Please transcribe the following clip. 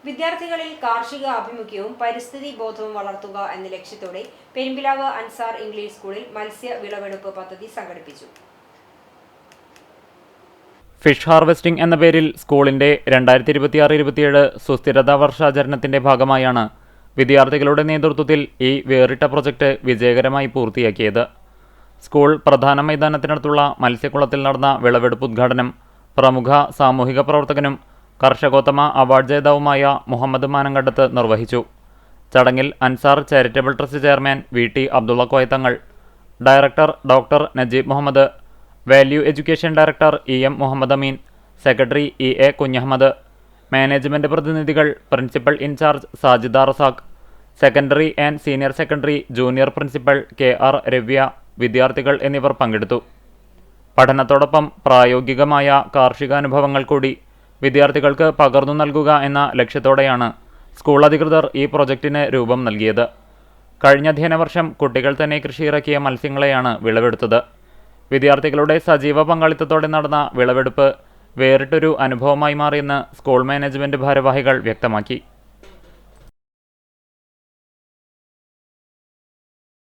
വിദ്യാർത്ഥികളിൽ കാർഷിക ആഭിമുഖ്യവും പരിസ്ഥിതി ബോധവും വളർത്തുക എന്ന ലക്ഷ്യത്തോടെ പെരുമ്പിലാവ് അൻസാർ ഇംഗ്ലീഷ് സ്കൂളിൽ മത്സ്യ വിളവെടുപ്പ് പദ്ധതി സംഘടിപ്പിച്ചു. ഫിഷ് ഹാർവെസ്റ്റിംഗ് എന്ന പേരിൽ സ്കൂളിന്റെ 2026-27 സുസ്ഥിരതാ വർഷാചരണത്തിന്റെ ഭാഗമായാണ് വിദ്യാർത്ഥികളുടെ നേതൃത്വത്തിൽ ഈ വേറിട്ട പ്രൊജക്ട് വിജയകരമായി പൂർത്തിയാക്കിയത്. സ്കൂൾ പ്രധാന മൈതാനത്തിനടുത്തുള്ള മത്സ്യക്കുളത്തിൽ നടന്ന വിളവെടുപ്പ് ഉദ്ഘാടനം പ്രമുഖ സാമൂഹിക പ്രവർത്തകനും കർഷകോത്തമ അവാർഡ് ജേതാവുമായ മുഹമ്മദ് മാനങ്കണ്ടത്ത് നിർവഹിച്ചു. ചടങ്ങിൽ Ansar charitable trust chairman V T. Abdulla Koyathangal, director doctor Najeeb Muhammad, value education director E M. Muhammad Ameen, secretary E A. Kunhahammad, management പ്രതിനിധികൾ, principal in charge Sajida Razak, secondary and senior secondary junior principal K R. Ravya, വിദ്യാർത്ഥികൾ എന്നിവർ പങ്കെടുത്തു. പഠനത്തോടൊപ്പം പ്രായോഗികമായ കാർഷികാനുഭവങ്ങൾ കൂടി വിദ്യാർത്ഥികൾക്ക് പകർന്നു നൽകുക എന്ന ലക്ഷ്യത്തോടെയാണ് സ്കൂൾ അധികൃതർ ഈ പ്രൊജക്ടിന് രൂപം നൽകിയത്. കഴിഞ്ഞ അധ്യയന വർഷം കുട്ടികൾ തന്നെ കൃഷിയിറക്കിയ മത്സ്യങ്ങളെയാണ് വിളവെടുത്തത്. വിദ്യാർത്ഥികളുടെ സജീവ പങ്കാളിത്തത്തോടെ നടന്ന വിളവെടുപ്പ് വേറിട്ടൊരു അനുഭവമായി മാറിയെന്ന് സ്കൂൾ മാനേജ്മെന്റ് ഭാരവാഹികൾ വ്യക്തമാക്കി.